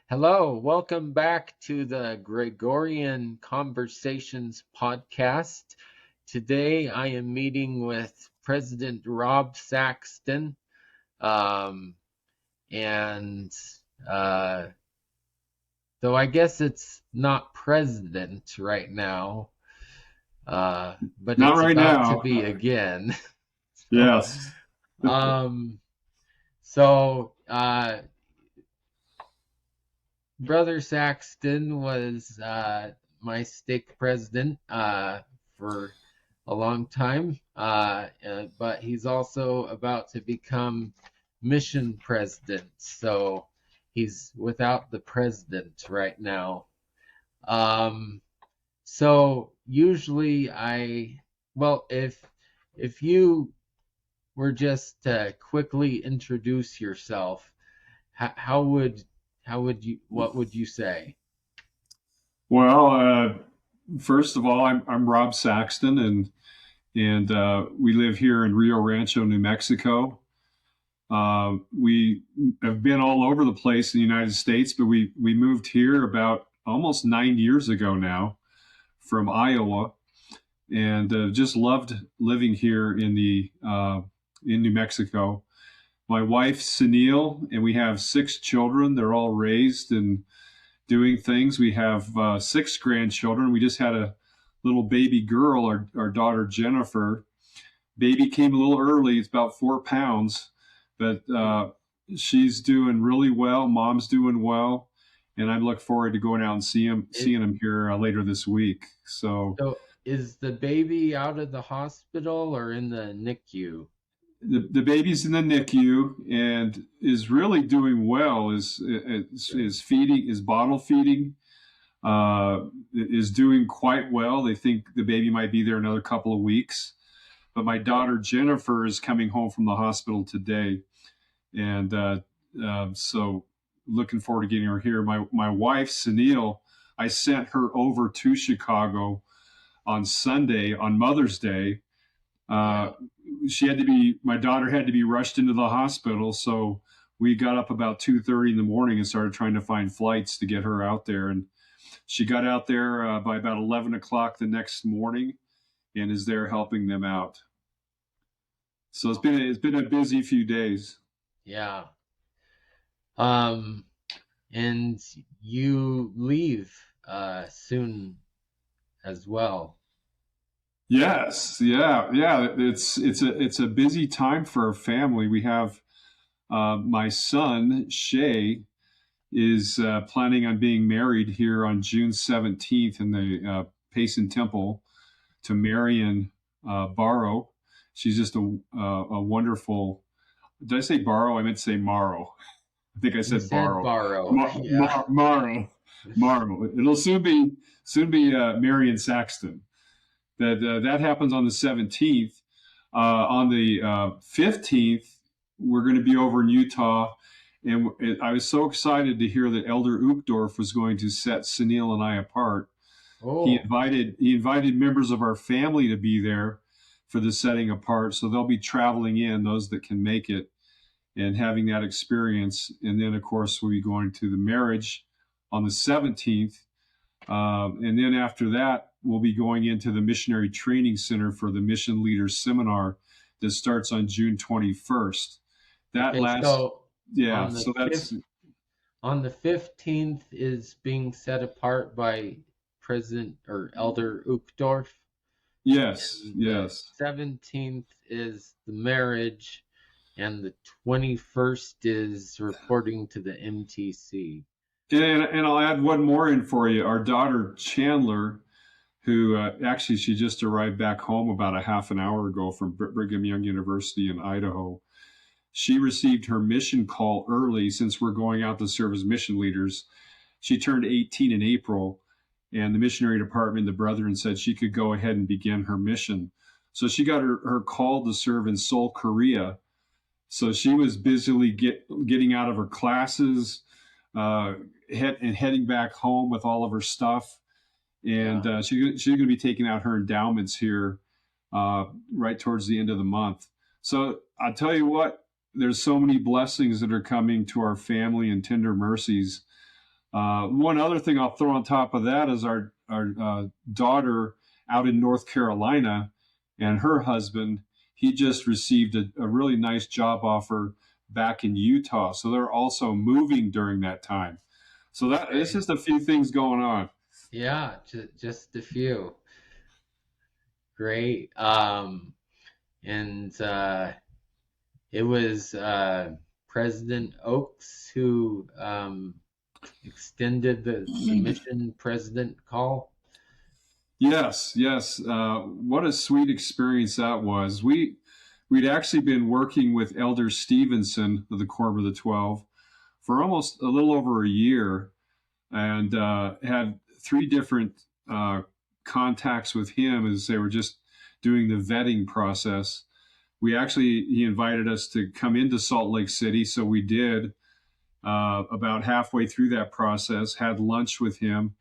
Hello, welcome back to the Gregorian Conversations podcast. Today I am meeting with President Rob Saxton. Um, and uh, Though I guess it's not president right now, but Not it's right about to now. be again. so, Yes. um, so, Brother Saxton was my stake president for a long time, but he's also about to become mission president. So he's without the president right now. Um, so usually if you were just to quickly introduce yourself, how would what would you say? Well, first of all, I'm Rob Saxton, and we live here in Rio Rancho, New Mexico. We have been all over the place in the United States, but we moved here about almost 9 years ago now from Iowa, and just loved living here in New Mexico. My wife, Sunil, and we have six children. They're all raised and doing things. We have six grandchildren. We just had a little baby girl, our daughter, Jennifer. Baby came a little early. It's about 4 pounds, but she's doing really well. Mom's doing well. And I look forward to going out and seeing him here later this week. So So is the baby out of the hospital or in the NICU? the baby's in the NICU and is really doing well. Is feeding, is bottle feeding, is doing quite well. They think the baby might be there another couple of weeks. But my daughter Jennifer is coming home from the hospital today, and so looking forward to getting her here. My wife Sunil, I sent her over to Chicago on Sunday on Mother's Day. Yeah. uh, my daughter had to be rushed into the hospital, so we got up about 2:30 in the morning and started trying to find flights to get her out there. And she got out there by about 11 o'clock the next morning and is there helping them out. So it's been a busy few days. Yeah. Um, and you leave soon as well. Yes, yeah. It's a busy time for our family. We have my son Shay is planning on being married here on June 17th in the Payson Temple to Marion Barrow. She's just a wonderful. Did I say Barrow? I meant to say Morrow. I think I You said said Barrow. borrow. Yeah. Morrow. Morrow. It'll soon be Marion Saxton. That happens on the 17th. On the 15th, we're going to be over in Utah, and I was so excited to hear that Elder Uchtdorf was going to set Sunil and I apart. He Oh, invited members of our family to be there for the setting apart, so they'll be traveling in, those that can make it, and having that experience. And then, of course, we'll be going to the marriage on the 17th. And then after that, we'll be going into the Missionary Training Center for the Mission Leaders Seminar that starts on June 21st. That okay. last, So yeah, on the so fifth, that's, on the 15th is being set apart by President or Elder Uchtdorf, yes, and the yes. 17th is the marriage, and the 21st is reporting to the MTC. And I'll add one more in for you. Our daughter Chandler, who actually she just arrived back home about a half an hour ago from Brigham Young University in Idaho. She received her mission call early since we're going out to serve as mission leaders. She turned 18 in April, and the missionary department, the brethren, said she could go ahead and begin her mission. So she got her call to serve in Seoul, Korea. So she was busily getting out of her classes, uh, heading back home with all of her stuff. And Yeah. she's going to be taking out her endowments here right towards the end of the month. So I'll tell you what, there's so many blessings that are coming to our family and tender mercies. One other thing I'll throw on top of that is our daughter out in North Carolina, and her husband, he just received a really nice job offer back in Utah. So they're also moving during that time. So that it's Okay. just a few things going on. Yeah, just a few. Great. And it was President Oaks who extended the mission president call. Yes, yes. What a sweet experience that was. We'd actually been working with Elder Stevenson of the Quorum of the 12 for almost a little over a year, and had three different contacts with him as they were just doing the vetting process. He invited us to come into Salt Lake City, so we did. About halfway through that process, had lunch with him.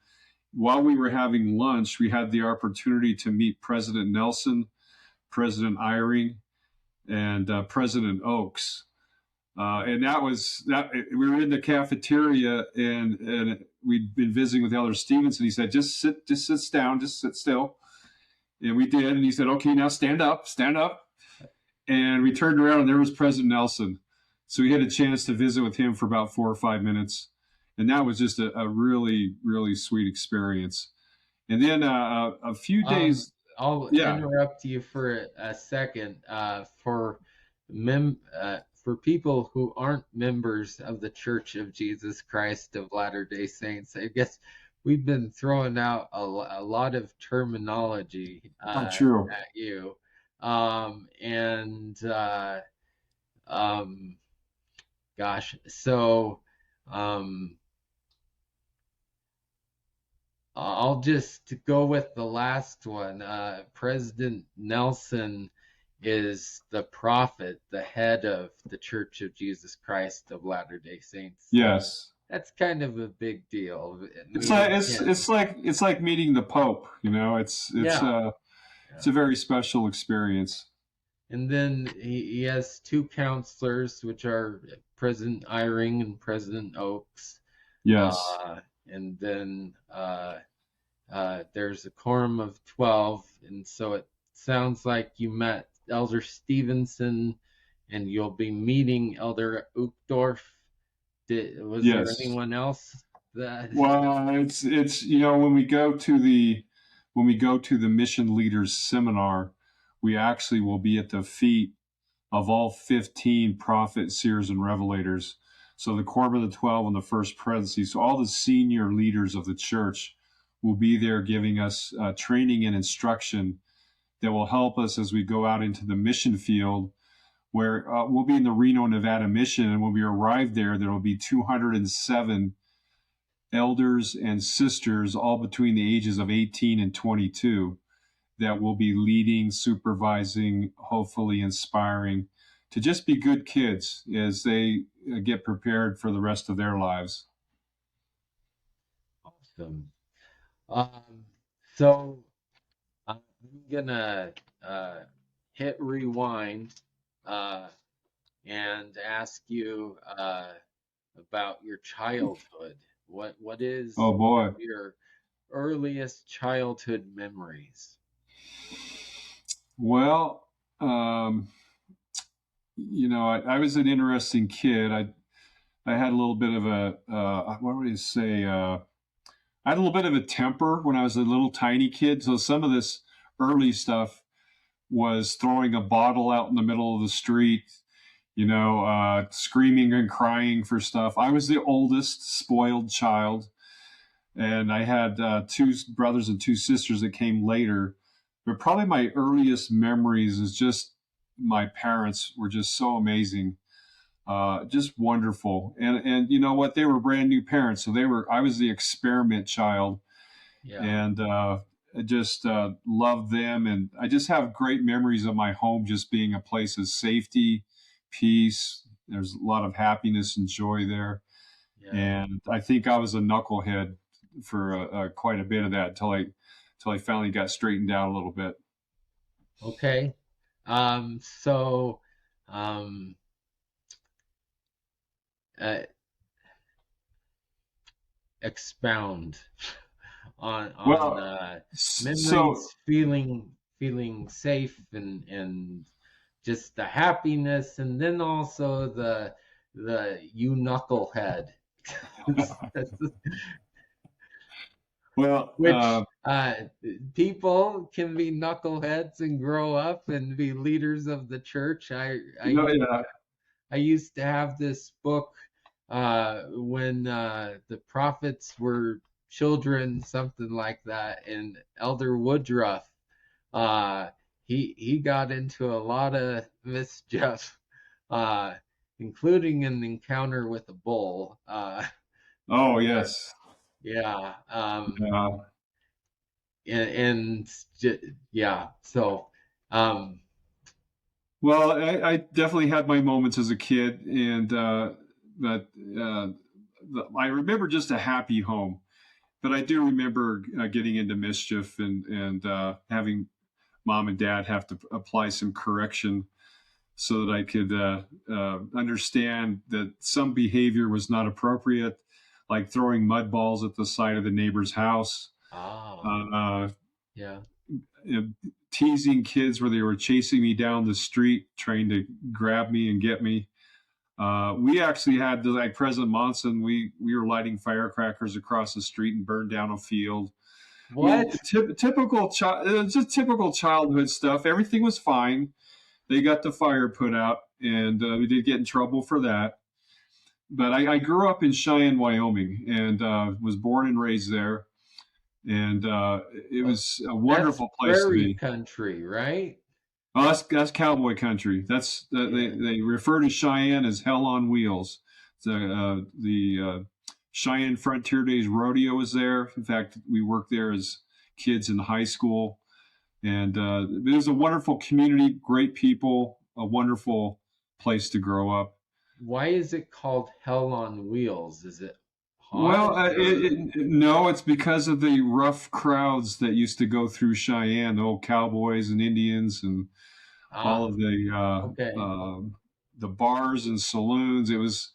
While we were having lunch, we had the opportunity to meet President Nelson, President Eyring, and President Oaks. And that was that. We were in the cafeteria, and we'd been visiting with Elder Stevens, and he said, just sit down, just sit still." And we did, and he said, "Okay, now stand up, stand up." And we turned around, and there was President Nelson. So we had a chance to visit with him for about 4 or 5 minutes, and that was just a really, really sweet experience. And then a few Um, days, I'll yeah, interrupt you for a second. For people who aren't members of the Church of Jesus Christ of Latter-day Saints, I guess we've been throwing out a lot of terminology oh, true. at you. And um, gosh, so um, I'll just go with the last one. President Nelson is the prophet, the head of the Church of Jesus Christ of Latter-day Saints. So Yes. that's kind of a big deal, It's like meeting him. it's like meeting the Pope. You know, Yeah, it's yeah. a very special experience. And then he has two counselors, which are President Eyring and President Oaks. Yes, And then there's a quorum of 12, and so it sounds like you met Elder Stevenson, and you'll be meeting Elder Uchtdorf. Was there yes. anyone else that? Well, it's you know when we go to the mission leaders seminar, we actually will be at the feet of all 15 prophets, seers, and revelators. So the quorum of the 12 and the first presidency. So all the senior leaders of the church will be there giving us training and instruction that will help us as we go out into the mission field, where we'll be in the Reno, Nevada mission. And when we arrive there, there will be 207 elders and sisters, all between the ages of 18 and 22, that will be leading, supervising, hopefully inspiring to just be good kids as they get prepared for the rest of their lives. Awesome. Um, so I'm gonna uh, hit rewind uh, and ask you about your childhood. What is Oh one boy. of your earliest childhood memories? Well, um, I was an interesting kid. I had a little bit of a what would you say? I had a little bit of a temper when I was a little tiny kid. So some of this early stuff was throwing a bottle out in the middle of the street, screaming and crying for stuff. I was the oldest spoiled child, and I had two brothers and two sisters that came later. But probably my earliest memories is just my parents were just so amazing, just wonderful. And you know what? They were brand new parents, so they were. I was the experiment child, Yeah, and I just loved them. And I just have great memories of my home just being a place of safety, peace. There's a lot of happiness and joy there. yeah. And I think I was a knucklehead for quite a bit of that until I finally got straightened out a little bit. Okay. So, um, uh, expound on Well, so memories, feeling safe, and just the happiness, and then also the you knucklehead, well, which people can be knuckleheads and grow up and be leaders of the church. yeah. I used to have this book when the prophets were children, something like that, and Elder Woodruff, uh, he got into a lot of mischief, uh, including an encounter with a bull. Oh, Where, yes. yeah, Yeah. yeah, so um, Well, I definitely had my moments as a kid, and but I remember just a happy home. But I do remember getting into mischief and having mom and dad have to apply some correction so that I could understand that some behavior was not appropriate, like throwing mud balls at the side of the neighbor's house, ah, uh, yeah. uh, teasing kids where they were chasing me down the street, trying to grab me and get me. We actually had, like President Monson, we were lighting firecrackers across the street and burned down a field. I mean, What? just typical childhood stuff. Everything was fine. They got the fire put out, and we did get in trouble for that. But I grew up in Cheyenne, Wyoming, and was born and raised there. And it Oh, was a that's wonderful place to prairie be. country, right? Oh, that's cowboy country. Yeah. They refer to Cheyenne as hell on wheels. The Cheyenne Frontier Days Rodeo was there. In fact, we worked there as kids in high school, and it was a wonderful community, great people, a wonderful place to grow up. Why is it called Hell on Wheels? Is it hot Well, or no, it's because of the rough crowds that used to go through Cheyenne, the old cowboys and Indians and all ah, of okay. the bars and saloons. It was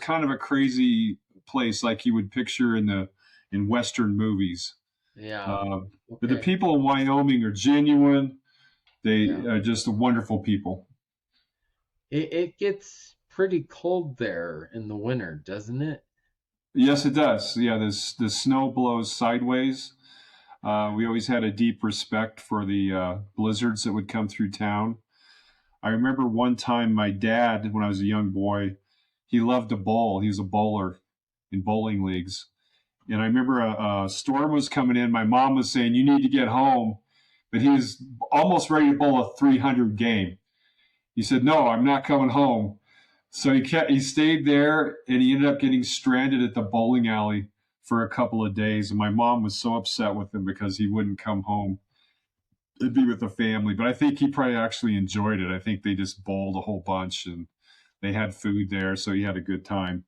kind of a crazy place, like you would picture in Western movies. Yeah. Uh, but the Okay. people in Wyoming are genuine. They Yeah. are just wonderful people. It gets pretty cold there in the winter, doesn't it? Yes, it does. Yeah, the snow blows sideways. We always had a deep respect for the blizzards that would come through town. I remember one time my dad, when I was a young boy, he loved to bowl. He was a bowler in bowling leagues. And I remember a storm was coming in. My mom was saying, "You need to get home." But he was almost ready to bowl a 300 game. He said, "No, I'm not coming home." So he stayed there and he ended up getting stranded at the bowling alley for a couple of days. And my mom was so upset with him because he wouldn't come home to be with the family. But I think he probably actually enjoyed it. I think they just bowled a whole bunch and they had food there, so he had a good time.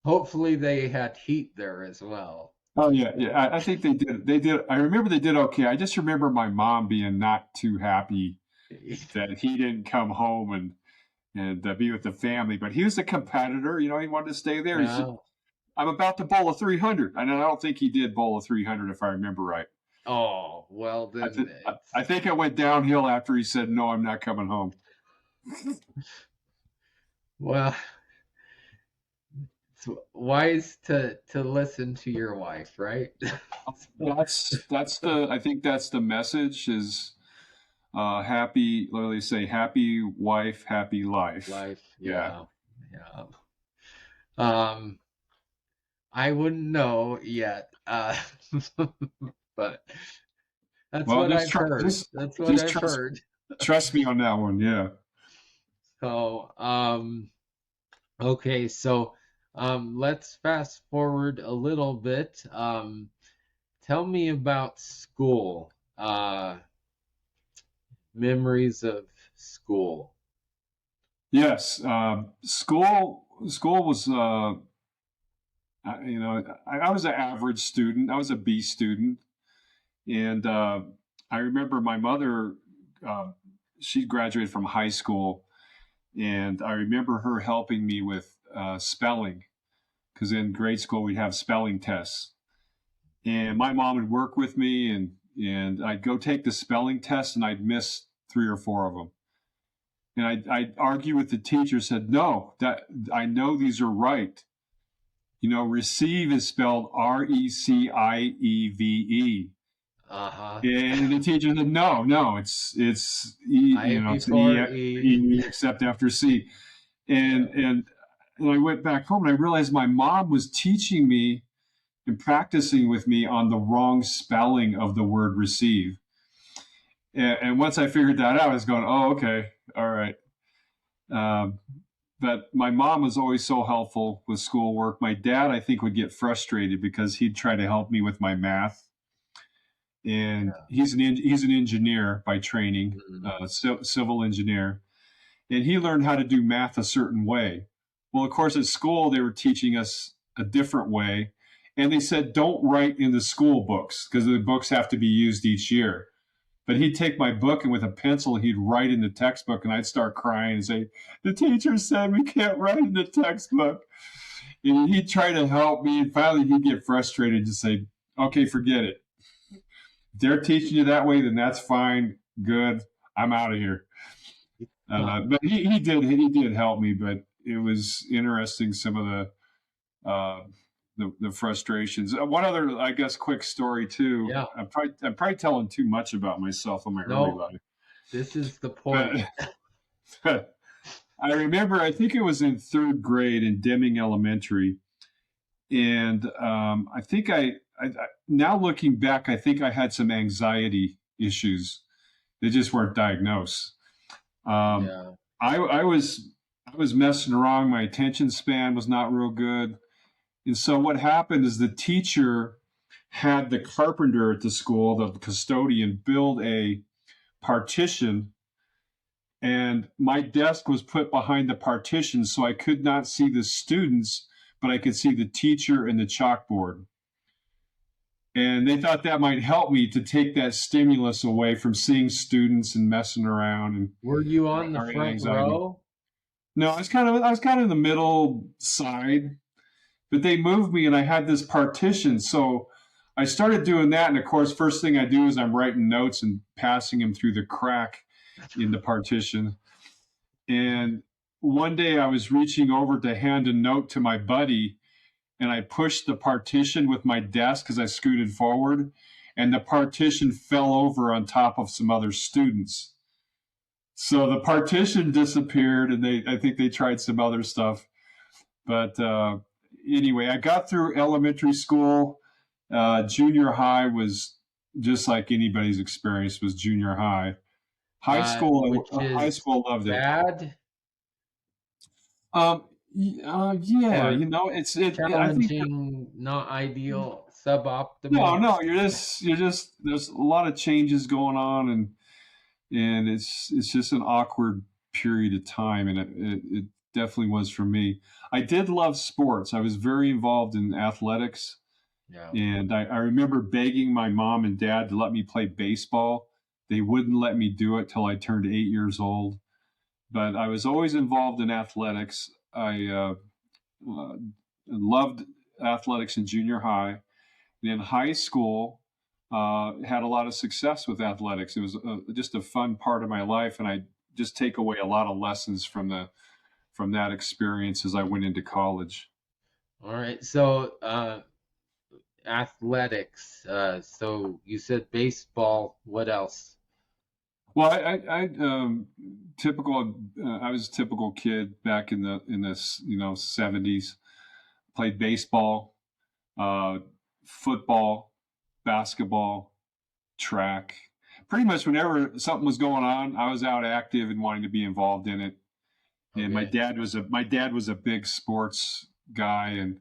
Hopefully they had heat there as well. Oh yeah, yeah. I think they did. They did. I remember they did okay. I just remember my mom being not too happy that he didn't come home and be with the family. But he was a competitor. You know, he wanted to stay there. He said, Yeah. "I'm about to bowl a 300," and I don't think he did bowl a 300 if I remember right. Oh, well then I it's think it went downhill after he said, "No, I'm not coming home." well, it's wise to listen to your wife, right? That's the I think that's the message is happy. Literally say happy wife, happy life. Life, Yeah. yeah, yeah. Um, I wouldn't know yet, but that's Well, what I've heard. That's what just I've heard. trust me on that one. Yeah. So, okay, so let's fast forward a little bit. Tell me about school. Memories of school. Yes. School was you know I was an average student. I was a B student, and I remember my mother. Uh, she graduated from high school, And I remember her helping me with spelling, because in grade school we'd have spelling tests. And my mom would work with me, and I'd go take the spelling test, and I'd miss 3 or 4 of them. And I'd argue with the teacher, said, no, that I know these are right. Receive is spelled Recieve. Uh-huh. And the teacher said, no, it's I it's an before E. E except after C. Yeah. And I went back home, and I realized my mom was teaching me and practicing with me on the wrong spelling of the word receive. And once I figured that out, I was going, oh, okay, all right. Um, but my mom was always so helpful with schoolwork. My dad, I think, would get frustrated because he'd try to help me with my math. And he's an engineer by training, civil engineer, and he learned how to do math a certain way. Well, of course, at school they were teaching us a different way, and they said don't write in the school books because the books have to be used each year. But he'd take my book, and with a pencil he'd write in the textbook, and I'd start crying and say, the teacher said we can't write in the textbook. And he'd try to help me, and finally he'd get frustrated and say, okay, forget it. If they're teaching you that way, then that's fine, good, I'm out of here. But he did help me, but it was interesting, some of the frustrations. One other, I guess, quick story too. Yeah. I'm probably telling too much about myself in my early No, life. this is the point. But I remember, I think it was in 3rd grade in Deming Elementary, and I think now looking back, I think I had some anxiety issues. They just weren't diagnosed. Yeah. I was messing around. My attention span was not real good. And so what happened is the teacher had the carpenter at the school, the custodian, build a partition, and my desk was put behind the partition so I could not see the students, but I could see the teacher and the chalkboard. And they thought that might help me to take that stimulus away from seeing students and messing around. And Were you on the front anxiety. row? No, I was kind of in the middle side, but they moved me, and I had this partition. So I started doing that, and of course, first thing I do is I'm writing notes and passing them through the crack in the partition. And one day I was reaching over to hand a note to my buddy, and I pushed the partition with my desk because I scooted forward, and the partition fell over on top of some other students. So the partition disappeared, and I think they tried some other stuff. But anyway, I got through elementary school. Junior high was just like anybody's experience was junior high. High school loved it. Bad? Yeah, it's Challenging, not ideal, suboptimal. no, you're just there's a lot of changes going on, and it's just an awkward period of time, and it definitely was for me. I did love sports. I was very involved in athletics. Yeah. And I remember begging my mom and dad to let me play baseball. They wouldn't let me do it till I turned 8 years old. But I was always involved in athletics. I loved athletics in junior high. And in high school, had a lot of success with athletics. It was just a fun part of my life, and I just take away a lot of lessons from that experience as I went into college. All right. So, athletics. So you said baseball. What else? Well, typical. I was a typical kid back in the 70s. Played baseball, football, basketball, track. Pretty much whenever something was going on, I was out active and wanting to be involved in it. And Okay. my dad was a big sports guy,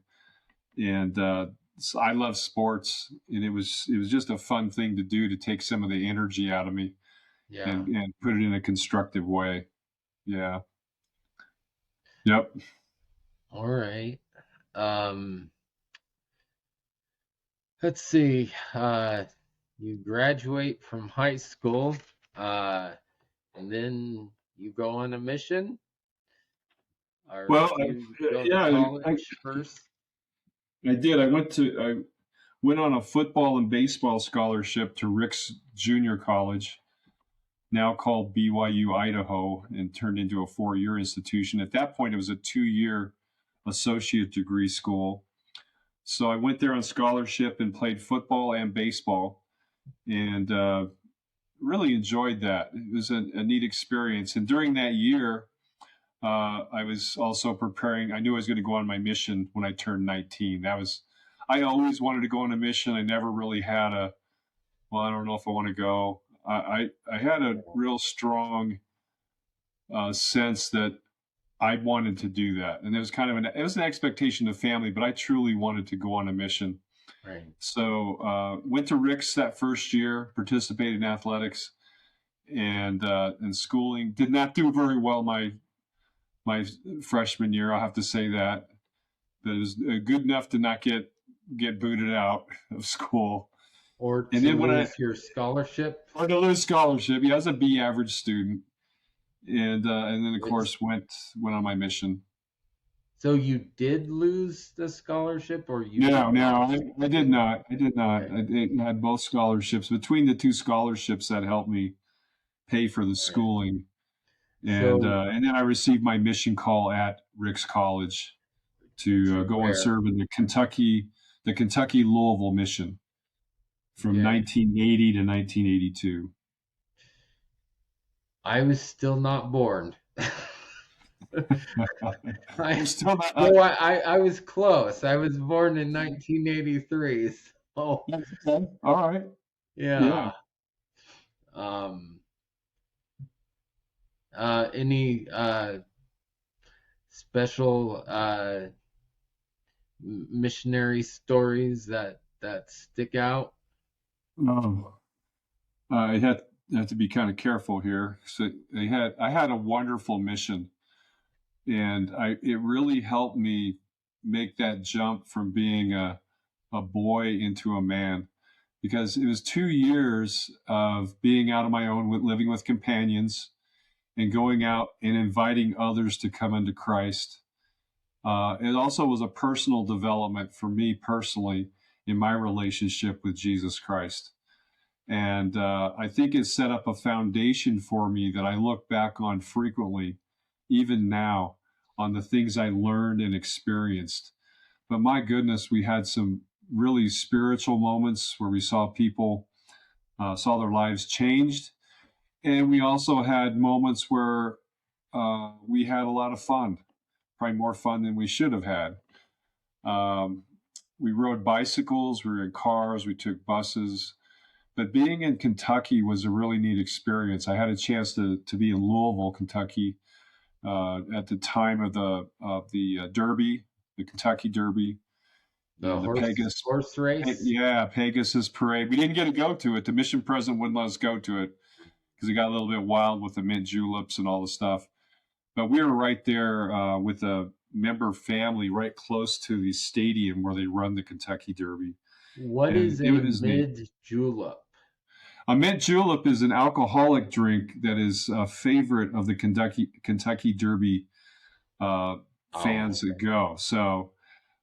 and so I love sports, and it was just a fun thing to do to take some of the energy out of me. Yeah. And put it in a constructive way. Yeah. Yep. All right. Let's see. You graduate from high school, and then you go on a mission. or Well, did you go to yeah, college first? I did. I went on a football and baseball scholarship to Rick's Junior College, now called BYU Idaho, and turned into a 4-year institution. At that point, it was a 2-year associate degree school. So I went there on scholarship and played football and baseball, and really enjoyed that. It was a neat experience. And during that year, I was also preparing. I knew I was going to go on my mission when I turned 19. I always wanted to go on a mission. I never really had well, I don't know if I want to go. I had a real strong sense that I wanted to do that. And it was it was an expectation of family, but I truly wanted to go on a mission. Right. So went to Rick's that first year, participated in athletics and schooling. Did not do very well my freshman year. I'll have to say that. But it was good enough to not get booted out of school. Or to lose your scholarship? Or to lose scholarship. Yeah, I was a B average student. And then, of course, went on my mission. So you did lose the scholarship, or you? No, I did not. I did not. Okay. I had both scholarships. Between the two scholarships, that helped me pay for the schooling. And then I received my mission call at Rick's College to go and serve in the Kentucky Louisville mission from 1980 to 1982. I was still not born. I'm still not. I was close. I was born in 1983. So. All right. Yeah. Any special missionary stories that stick out? I have to be kind of careful here. So I had a wonderful mission, and it really helped me make that jump from being a boy into a man, because it was 2 years of being out on my own, living with companions, and going out and inviting others to come into Christ. It also was a personal development for me personally in my relationship with Jesus Christ. And I think it set up a foundation for me that I look back on frequently, even now, on the things I learned and experienced. But my goodness, we had some really spiritual moments where we saw people, saw their lives changed. And we also had moments where we had a lot of fun, probably more fun than we should have had. We rode bicycles, we were in cars, we took buses. But being in Kentucky was a really neat experience. I had a chance to be in Louisville, Kentucky, at the time of the Derby, the Kentucky Derby, the horse race. Yeah, Pegasus Parade. We didn't get to go to it. The mission president wouldn't let us go to it because it got a little bit wild with the mint juleps and all the stuff. But we were right there with a member family, right close to the stadium where they run the Kentucky Derby. What is a mint julep? A mint julep is an alcoholic drink that is a favorite of the Kentucky Derby fans that go. So,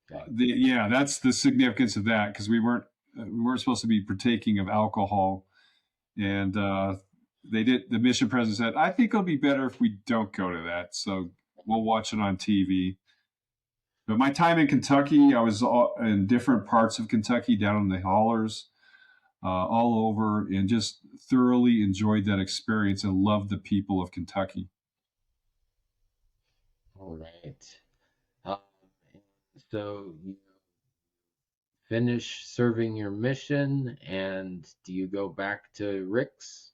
that's the significance of that, because we weren't supposed to be partaking of alcohol, and they did. The mission president said, "I think it'll be better if we don't go to that. So we'll watch it on TV." But my time in Kentucky, I was in different parts of Kentucky, down in the hollers, all over, and just thoroughly enjoyed that experience and loved the people of Kentucky. All right. So you finish serving your mission, and do you go back to Rick's?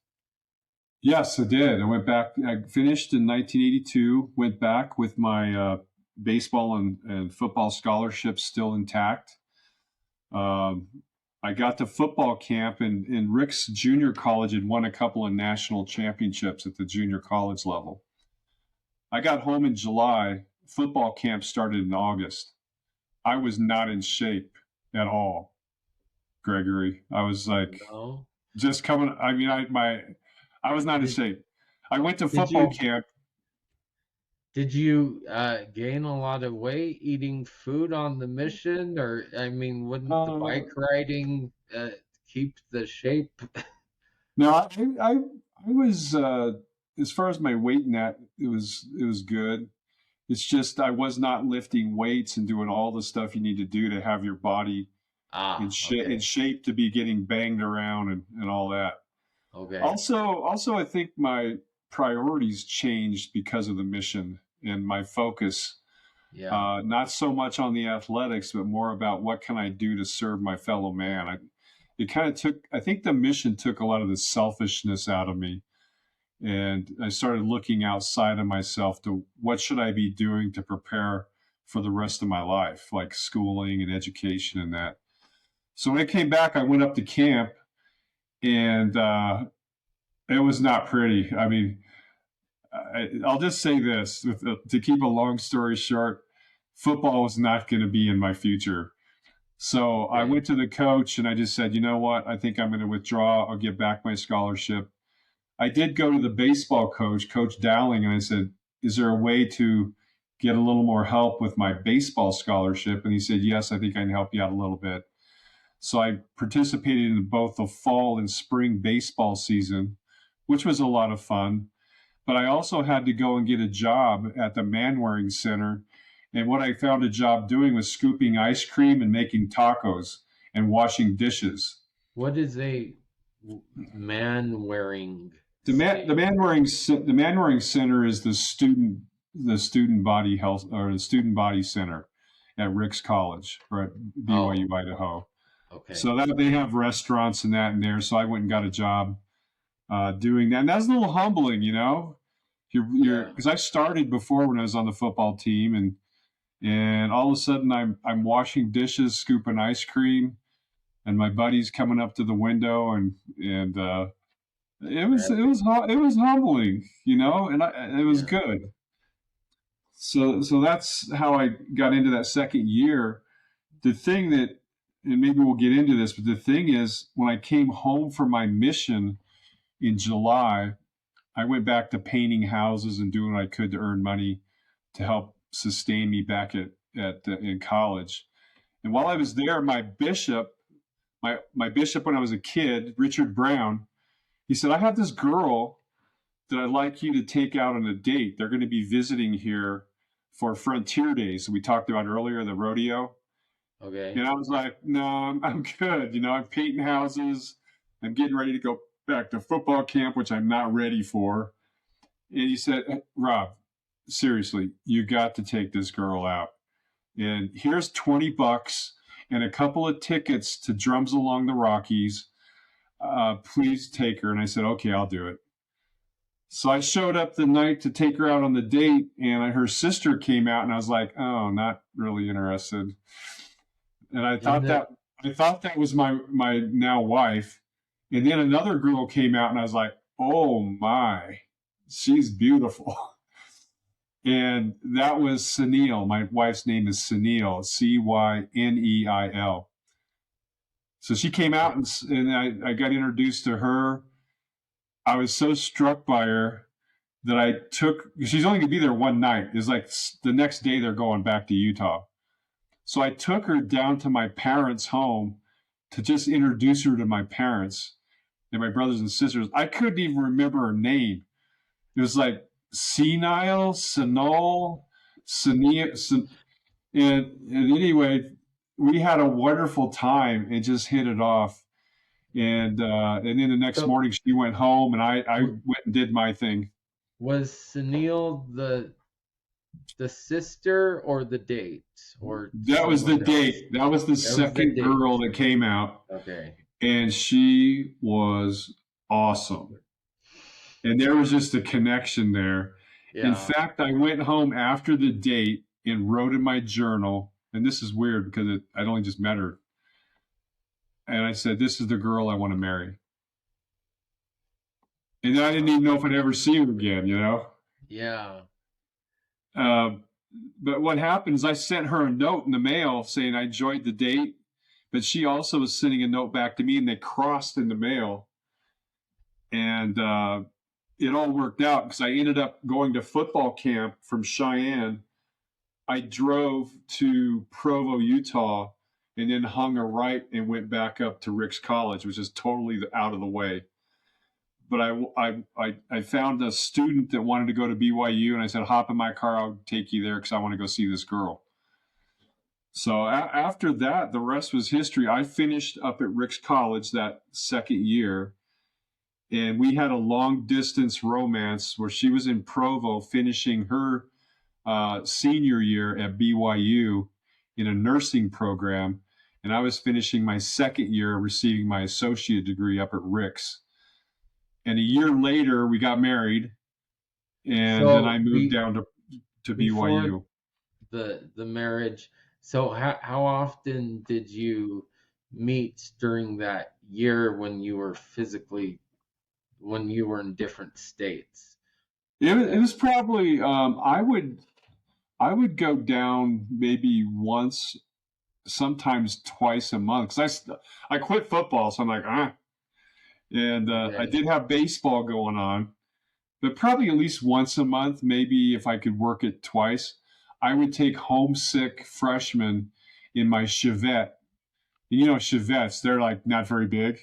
Yes, I did. I went back. I finished in 1982, went back with my baseball and football scholarships still intact. I got to football camp, in Rick's Junior College had won a couple of national championships at the junior college level. I got home in July. Football camp started in August. I was not in shape at all, Gregory. I was like, just coming. I mean, I was not in shape. I went to football camp. Did you gain a lot of weight eating food on the mission? Or, I mean, wouldn't the Uh, bike riding keep the shape? no, I was as far as my weight and that it was good. It's just I was not lifting weights and doing all the stuff you need to do to have your body Ah, in okay. shape to be getting banged around and all that. Okay. Also, I think my priorities changed because of the mission and my focus. Yeah. Not so much on the athletics, but more about what can I do to serve my fellow man. It kind of took. I think the mission took a lot of the selfishness out of me, and I started looking outside of myself to what should I be doing to prepare for the rest of my life, like schooling and education and that. So when I came back, I went up to camp, and it was not pretty. I mean, I'll just say this to keep a long story short, football was not going to be in my future. So I Okay. went to the coach and I just said, you know what? I think I'm going to withdraw. I'll get back my scholarship. I did go to the baseball coach, Coach Dowling, and I said, is there a way to get a little more help with my baseball scholarship? And he said, yes, I think I can help you out a little bit. So I participated in both the fall and spring baseball season, which was a lot of fun. But I also had to go and get a job at the Manwaring Center. And what I found a job doing was scooping ice cream and making tacos and washing dishes. What is a man wearing The man, the say? Manwaring, the Manwaring Center is the student body health or the student body center at Ricks College or at Oh, BYU Idaho. okay. So that they have restaurants and that in there. So I went and got a job doing that. And that's a little humbling, you know. You're Yeah. because I started before when I was on the football team, and all of a sudden I'm washing dishes, scooping ice cream, and my buddy's coming up to the window, and it was humbling, you know, and it was Yeah. good. So that's how I got into that second year. The thing that, and maybe we'll get into this, but the thing is, when I came home from my mission in July, I went back to painting houses and doing what I could to earn money to help sustain me back at in college. And while I Yeah. was there, my bishop when I was a kid, Richard Brown, he said, "I have this girl that I'd like you to take out on a date. They're going to be visiting here for Frontier Days we talked about earlier, the rodeo." Okay. And I was like, "No, I'm good. You know, I'm painting houses. I'm getting ready to go back to football camp, which I'm not ready for." And he said, "Rob, seriously, you got to take this girl out. And here's $20 and a couple of tickets to Drums Along the Rockies. Please take her." And I said, "Okay, I'll do it." So I showed up the night to take her out on the date, and her sister came out, and I was like, "Oh, not really interested." And And the I thought that was my now wife. And then another girl came out, and I was like, "Oh my, she's beautiful." And that was Sunil. My wife's name is Sunil, Cynneil. So she came out, and I got introduced to her. I was so struck by her that I took, she's only going to be there one night. It's like the next day they're going back to Utah. So I took her down to my parents' home to just introduce her to my parents and my brothers and sisters. I couldn't even remember her name. It was like Senile, Senol, Senil. And anyway, we had a wonderful time and just hit it off. And then the next so morning she went home, and I w- went and did my thing. was Sunil the sister or the date or That was the someone else? date. That was the That was the second date. girl that came out, Okay. and she was awesome. And there was just a connection there. In Yeah. fact, I went home after the date and wrote in my journal, and this is weird because I'd only just met her, and I said, "This is the girl I want to marry." And then I didn't even know if I'd ever see her again, you know? Yeah. Uh, but what happened is I sent her a note in the mail saying I enjoyed the date, but she also was sending a note back to me, and they crossed in the mail. And it all worked out because I ended up going to football camp from Cheyenne. I drove to Provo, Utah, and then hung a right and went back up to Rick's College, which is totally out of the way. But I found a student that wanted to go to BYU, and I said, hop in my car, I'll take you there because I want to go see this girl. So after that, the rest was history. I finished up at Rick's College that second year, and we had a long distance romance where she was in Provo finishing her senior year at BYU in a nursing program, and I was finishing my second year receiving my associate degree up at Rick's. And a year later, we got married, and then I So moved down to before BYU. the marriage, so how often did you meet during that year when you were in different states? It was probably I would go down maybe once, sometimes twice a month because I quit football, so I'm like and I Okay. did have baseball going on, but probably at least once a month, maybe if I could work it twice, I would take homesick freshmen in my Chevette. You know, Chevettes, they're like not very big.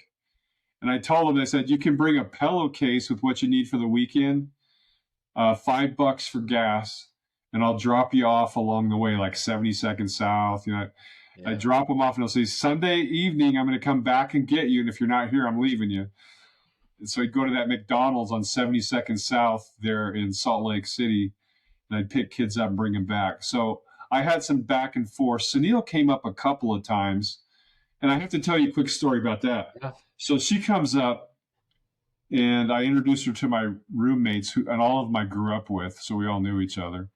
And I told them, I said, you can bring a pillowcase with what you need for the weekend, $5 for gas, and I'll drop you off along the way, like 72nd South. You know, I Yeah. drop them off and I'll say, Sunday evening, I'm going to come back and get you. And if you're not here, I'm leaving you. And so I'd go to that McDonald's on 72nd South there in Salt Lake City, and I'd pick kids up and bring them back. So I had some back and forth. Sunil came up a couple of times, and I have to tell you a quick story about that. Yeah. So she comes up, and I introduced her to my roommates, and all of them I grew up with, so we all knew each other.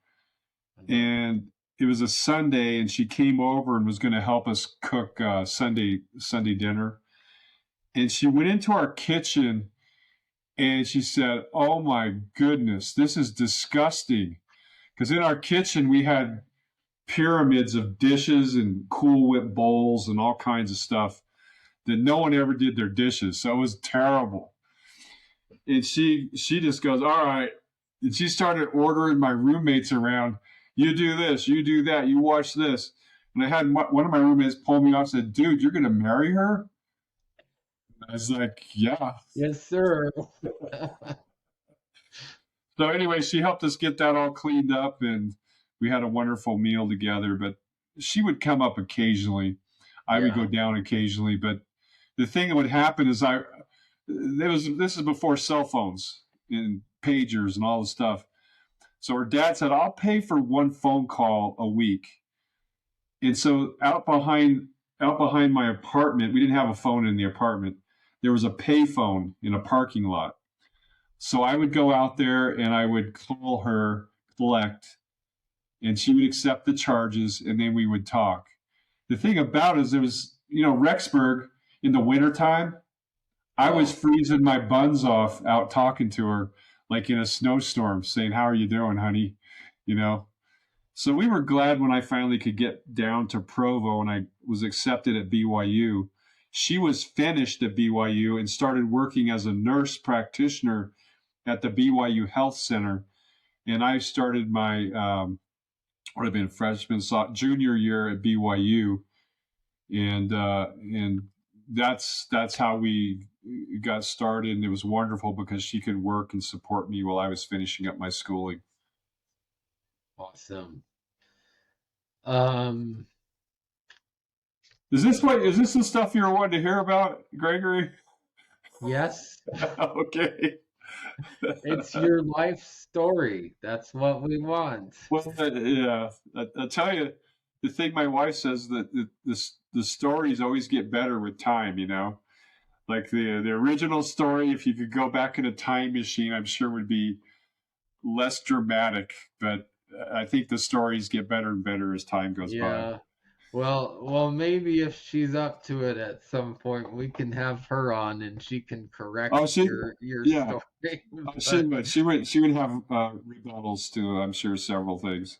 And it was a Sunday, and she came over and was going to help us cook Sunday dinner. And she went into our kitchen, and she said, "Oh my goodness, this is disgusting." Because in our kitchen we had pyramids of dishes and Cool Whip bowls and all kinds of stuff that no one ever did their dishes. So it was terrible. And she just goes, "All right." And she started ordering my roommates around. You do this, you do that, you watch this. And I had one of my roommates pull me off and said, "Dude, you're going to marry her?" I was like, "Yeah." Yes, sir. So anyway, she helped us get that all cleaned up, and we had a wonderful meal together. But she would come up occasionally. I would go Yeah. down occasionally. But the thing that would happen is this is before cell phones and pagers and all the stuff. So her dad said, "I'll pay for one phone call a week." And so out behind my apartment, we didn't have a phone in the apartment. There was a pay phone in a parking lot. So I would go out there and I would call her, collect, and she would accept the charges, and then we would talk. The thing about it is there was, Rexburg in the wintertime, I was Oh, freezing my buns off out talking to her like in a snowstorm, saying, "How are you doing, honey?" You know. So we were glad when I finally could get down to Provo and I was accepted at BYU. She was finished at BYU and started working as a nurse practitioner at the BYU Health Center. And I started my would have been junior year at BYU, and that's how we got started. And it was wonderful because she could work and support me while I was finishing up my schooling. awesome. Um, Is this the stuff you're wanting to hear about, Gregory? yes, Okay. it's your life story. That's what we want. Well, yeah, I tell you, the thing my wife says that the stories always get better with time. Like the original story, if you could go back in a time machine, I'm sure would be less dramatic. But I think the stories get better and better as time goes by. Yeah. Well, maybe if she's up to it at some point, we can have her on and she can correct Oh, your yeah, story. she But would, she would, she would have rebuttals to, I'm sure, several things.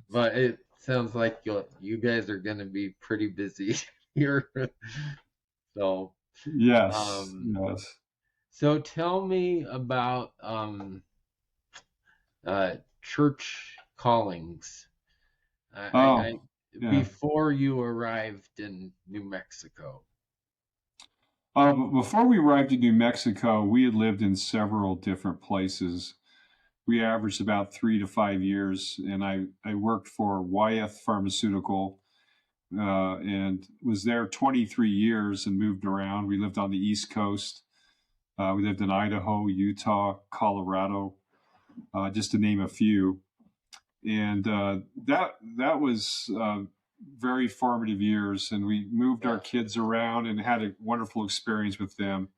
but it sounds like you guys are gonna be pretty busy here. So Yes, um yes. So tell me about church callings. Oh, I yeah. before you arrived in New Mexico. Before we arrived in New Mexico, we had lived in several different places. We averaged about 3 to 5 years, and I worked for Wyeth Pharmaceutical and was there 23 years and moved around. We lived on the East Coast. We lived in Idaho, Utah, Colorado, just to name a few. And that was very formative years. And we moved our Yeah. kids around and had a wonderful experience with them.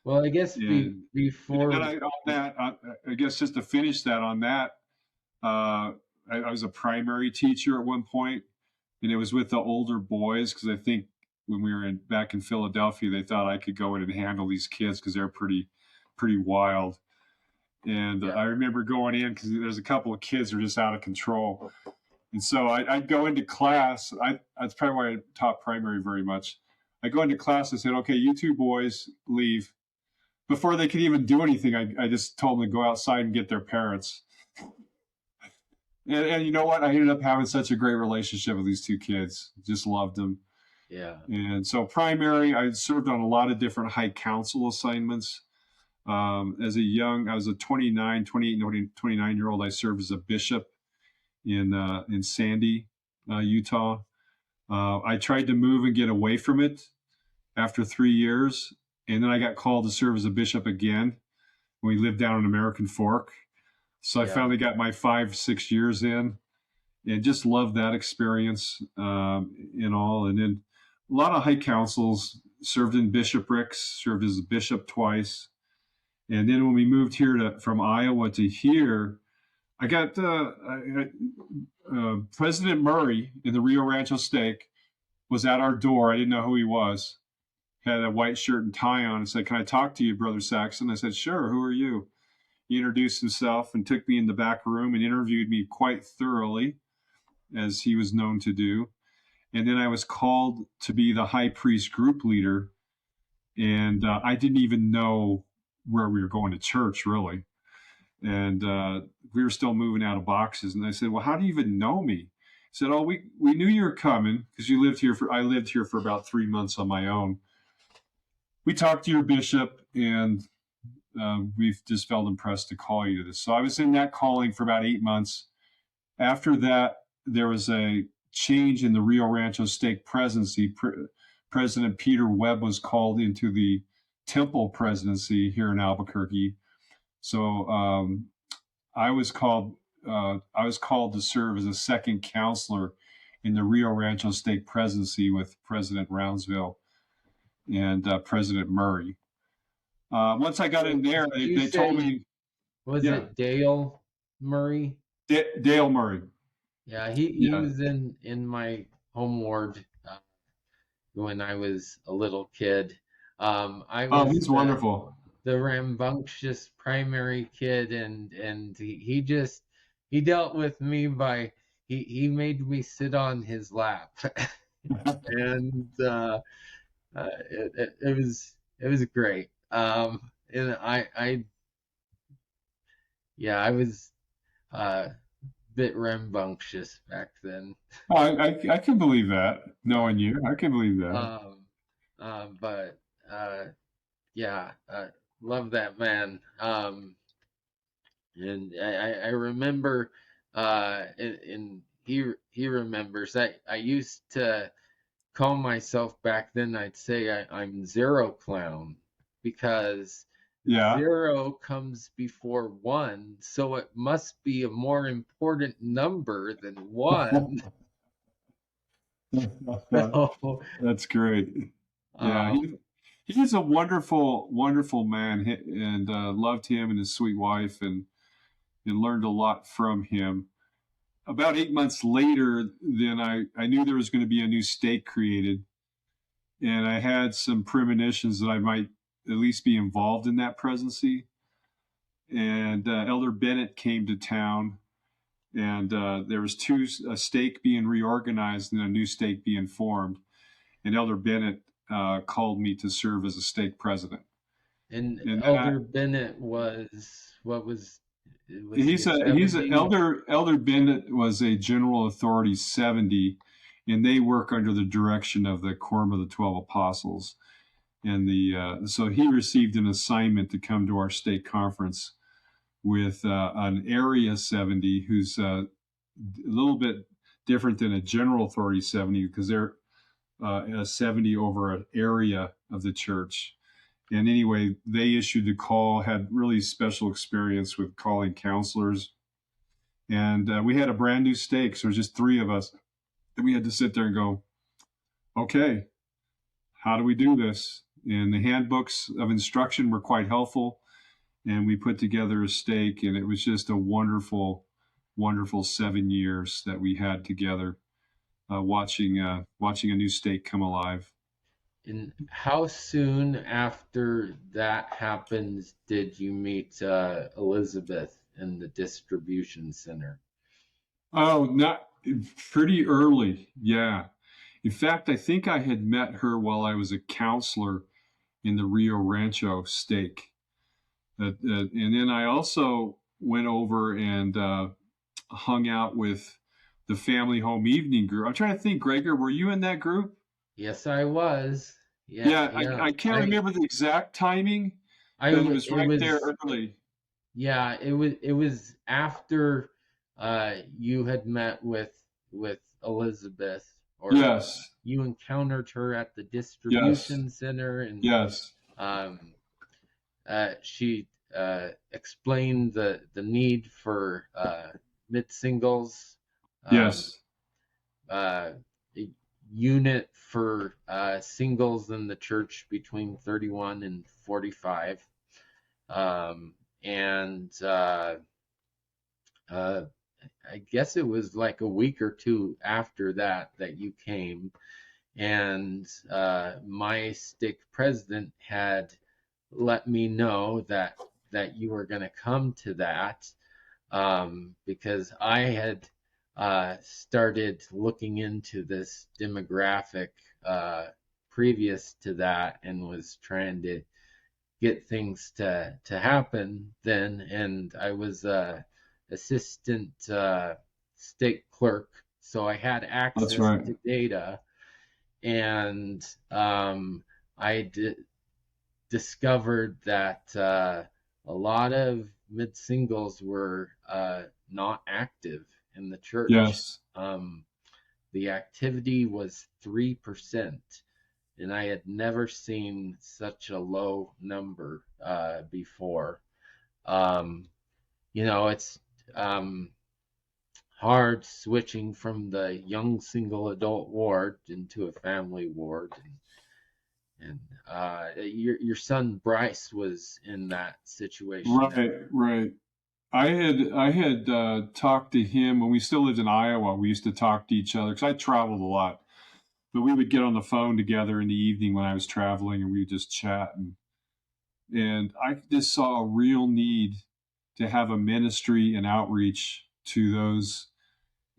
Well, I guess And then before. on that, I guess just to finish that on that, I was a primary teacher at one point, and it was with the older boys because I think when we were back in Philadelphia, they thought I could go in and handle these kids because they're pretty wild. And Yeah. I remember going in because there's a couple of kids who are just out of control. And so I'd go into class. That's probably why I taught primary very much. I go into class and said, okay, you two boys leave. Before they could even do anything, I just told them to go outside and get their parents. And you know what? I ended up having such a great relationship with these two kids. Just loved them. Yeah. And so primary, I served on a lot of different high council assignments. I was a 28, 29-year-old. I served as a bishop in Sandy, Utah. I tried to move and get away from it after 3 years, and then I got called to serve as a bishop again when we lived down in American Fork. So I Yeah. finally got my 5, 6 years in, and just loved that experience in all. And then a lot of high councils, served in bishoprics, served as a bishop twice. And then when we moved here from Iowa to here, I got President Murray in the Rio Rancho Steak was at our door. I didn't know who he was. Had a white shirt and tie on and said, "Can I talk to you, Brother Saxon?" I said, "Sure. Who are you?" He introduced himself and took me in the back room and interviewed me quite thoroughly, as he was known to do. And then I was called to be the high priest group leader. And I didn't even know where we were going to church, really. And we were still moving out of boxes. And I said, "Well, how do you even know me?" He said, "Oh, we knew you were coming because I lived here for about 3 months on my own. We talked to your bishop, and we've just felt impressed to call you to this." So I was in that calling for about 8 months. After that, there was a change in the Rio Rancho Stake presidency. President Peter Webb was called into the temple presidency here in Albuquerque. So I was called. I was called to serve as a second counselor in the Rio Rancho Stake presidency with President Roundsville and President Murray. Once I got in there, Did you they told say, me, was yeah, it Dale Murray? Dale Murray. Yeah, he Yeah. was in my home ward when I was a little kid. I Oh, was he's wonderful. the rambunctious primary kid, and he dealt with me by he made me sit on his lap, and it was great. And I yeah, I was a bit rambunctious back then. Oh, I can believe that. Knowing you, I can believe that. Um, but yeah, love that man. And I remember, and he remembers. I used to call myself back then. I'd say I'm Zero Clown because Yeah. zero comes before one, so it must be a more important number than one. So, That's great. Yeah, um, he's a wonderful, wonderful man, and loved him and his sweet wife, and learned a lot from him. About 8 months later, then I knew there was going to be a new stake created, and I had some premonitions that I might at least be involved in that presidency. And Elder Bennett came to town, and there was a stake being reorganized and a new stake being formed. And Elder Bennett called me to serve as a stake president. And And Elder Bennett was he a he's a 70? Elder Bennett was a general authority 70, and they work under the direction of the Quorum of the 12 Apostles. And so he received an assignment to come to our stake conference with an area 70 who's a little bit different than a general authority 70 because they're a 70 over an area of the church. And anyway, they issued the call, had really special experience with calling counselors. And we had a brand new stake. So it was just three of us. And we had to sit there and go, okay, how do we do this? And the handbooks of instruction were quite helpful. And we put together a stake, and it was just a wonderful, wonderful 7 years that we had together, watching a new stake come alive. And how soon after that happened did you meet Elizabeth in the distribution center? Oh, not pretty early, yeah. In fact, I think I had met her while I was a counselor in the Rio Rancho stake. And then I also went over and hung out with the family home evening group. I'm trying to think, Gregor, were you in that group? Yes, I was. Yeah, Yeah. I can't remember the exact timing, but it was It right there was early. yeah, it was after you had met with Elizabeth, or Yes, you encountered her at the yes, distribution center, and yes, um, she explained the need for mid singles, um, yes, a unit for singles in the church between 31 and 45, and uh, I guess it was like a week or two after that you came, and my stake president had let me know that you were going to come to that, because I had started looking into this demographic previous to that and was trying to get things to happen then, and I was assistant state clerk, so I had that's access right. to data, and I discovered that a lot of mid singles were not active in the church. Yes, The activity was 3%, and I had never seen such a low number before. Um, it's hard switching from the young single adult ward into a family ward, and your son Bryce was in that situation. right. I had talked to him when we still lived in Iowa. We used to talk to each other because I traveled a lot, but we would get on the phone together in the evening when I was traveling, and we would just chat. And I just saw a real need to have a ministry and outreach to those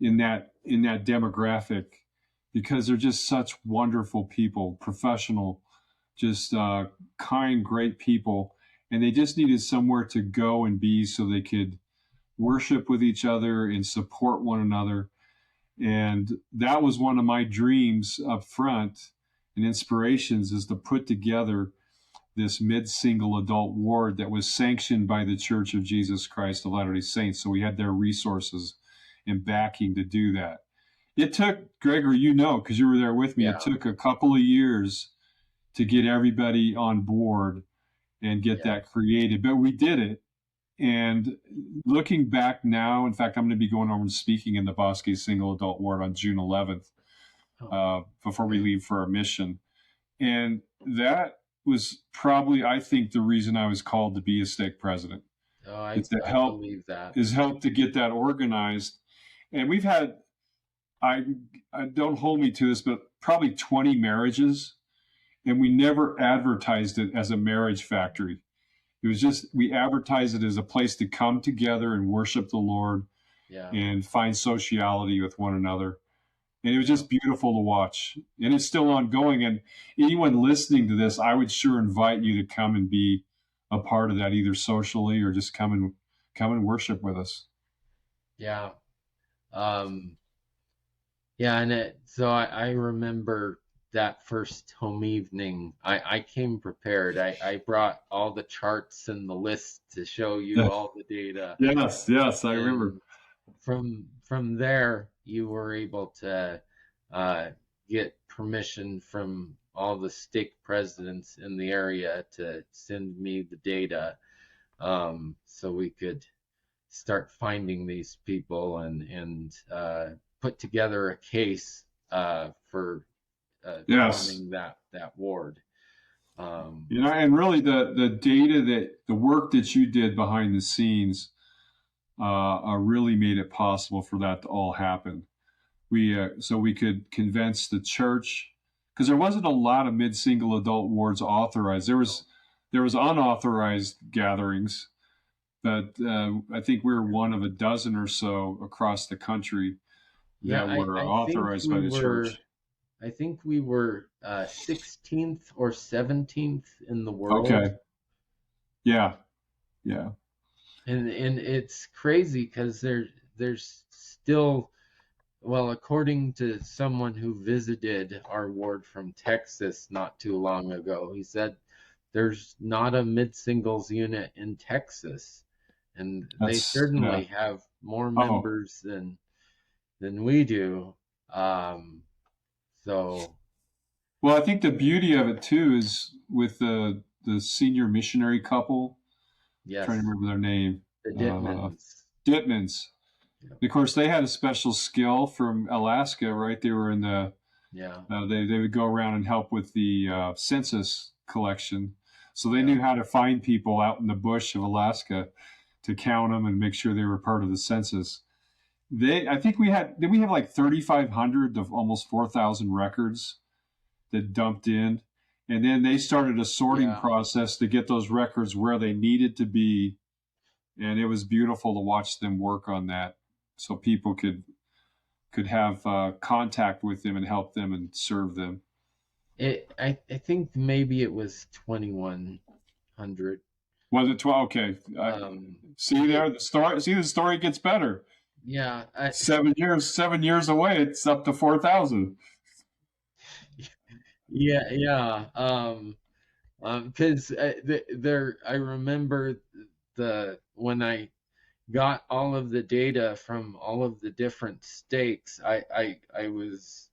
in that demographic because they're just such wonderful people, professional, just kind, great people, and they just needed somewhere to go and be so they could worship with each other and support one another. And that was one of my dreams up front and inspirations is to put together this mid-single adult ward that was sanctioned by the Church of Jesus Christ of Latter-day Saints. So we had their resources and backing to do that. It took, Gregor, because you were there with me, Yeah. it took a couple of years to get everybody on board and get that created, but we did it. And looking back now, in fact, I'm going to be going over and speaking in the Bosque Single Adult Ward on June 11th before we leave for our mission. And that was probably, I think, the reason I was called to be a stake president. Oh, I believe that. Is help to get that organized. And we've had, I don't hold me to this, but probably 20 marriages, and we never advertised it as a marriage factory. It was just, we advertised it as a place to come together and worship the Lord and find sociality with one another. And it was just beautiful to watch. And it's still ongoing. And anyone listening to this, I would sure invite you to come and be a part of that, either socially or just come and worship with us. Yeah. Um, yeah, so I remember that first home evening. I came prepared. I brought all the charts and the lists to show you all the data. Yes, yes, I remember. And from there, you were able to uh, get permission from all the stake presidents in the area to send me the data, so we could start finding these people and put together a case for Yes. forming that ward. Um, And really the data the work that you did behind the scenes really made it possible for that to all happen. So we could convince the church, because there wasn't a lot of mid-single adult wards authorized. There was unauthorized gatherings, but I think we were one of a dozen or so across the country yeah, that were I think authorized by the church. we were 16th or 17th in the world. Okay. Yeah. Yeah. And it's crazy because there's still, well, according to someone who visited our ward from Texas not too long ago, he said there's not a mid-singles unit in Texas, and they Yeah. certainly have more Oh, members than we do. Um, so well, I think the beauty of it too is with the senior missionary couple. Trying to yes, remember their name. the Uh, Dittmans. Dittmans. Yep. Of course, they had a special skill from Alaska, right? They were in the Yeah, they would go around and help with the census collection, so they yeah, knew how to find people out in the bush of Alaska to count them and make sure they were part of the census. I think did we have like 3,500 of almost 4,000 records that dumped in, and then they started a sorting yeah. process to get those records where they needed to be, and it was beautiful to watch them work on that, so people could have contact with them and help them and serve them. I think maybe it was 2100. Was it 12? Okay, see It, there the story. See, the story gets better. yeah, 7 years away, it's up to 4,000. yeah, yeah. Because there, I remember when I got all of the data from all of the different stakes, I was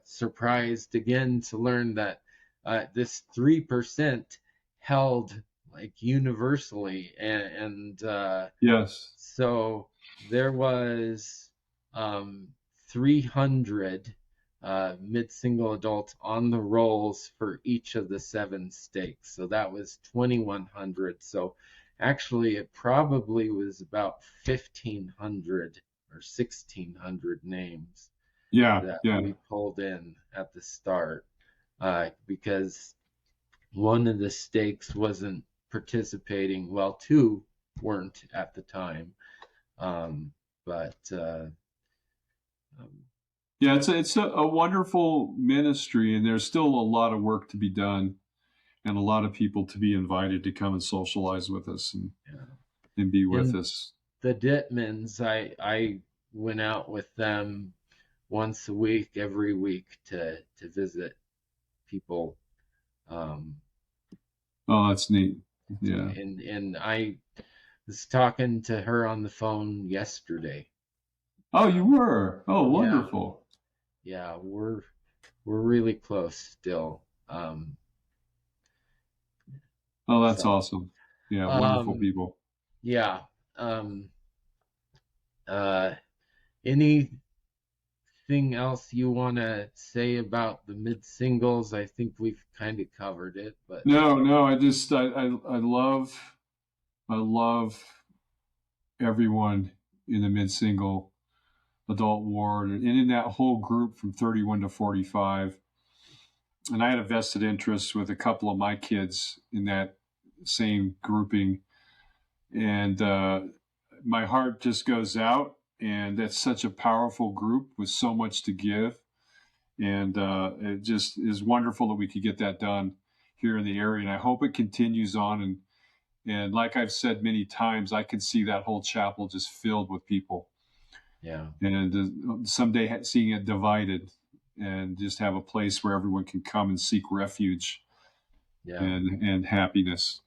surprised again to learn that this 3% held like universally, and Yes. so there was 300 mid-single adults on the rolls for each of the 7 stakes. So that was 2,100. So actually, it probably was about 1,500 or 1,600 names Yeah. that Yeah. we pulled in at the start, because one of the stakes wasn't participating. Well, two weren't at the time. But um, Yeah. It's a wonderful ministry, and there's still a lot of work to be done, and a lot of people to be invited to come and socialize with us yeah. and be with And us. the Dittmans, I went out with them once a week, every week to visit people. Um, Oh, that's neat. Yeah. and I was talking to her on the phone yesterday. Oh, you Um, were. Oh, yeah, wonderful. yeah, we're really close still. Oh, that's So awesome. Yeah, wonderful um, people. yeah. Um, uh, anything else you want to say about the mid singles? I think we've kind of covered it, but No, no, I love everyone in the mid single adult ward and in that whole group from 31 to 45. And I had a vested interest with a couple of my kids in that same grouping. And my heart just goes out. And that's such a powerful group with so much to give. And it just is wonderful that we could get that done here in the area, and I hope it continues on. And like I've said many times, I can see that whole chapel just filled with people, Yeah. and someday seeing it divided, and just have a place where everyone can come and seek refuge Yeah. and happiness.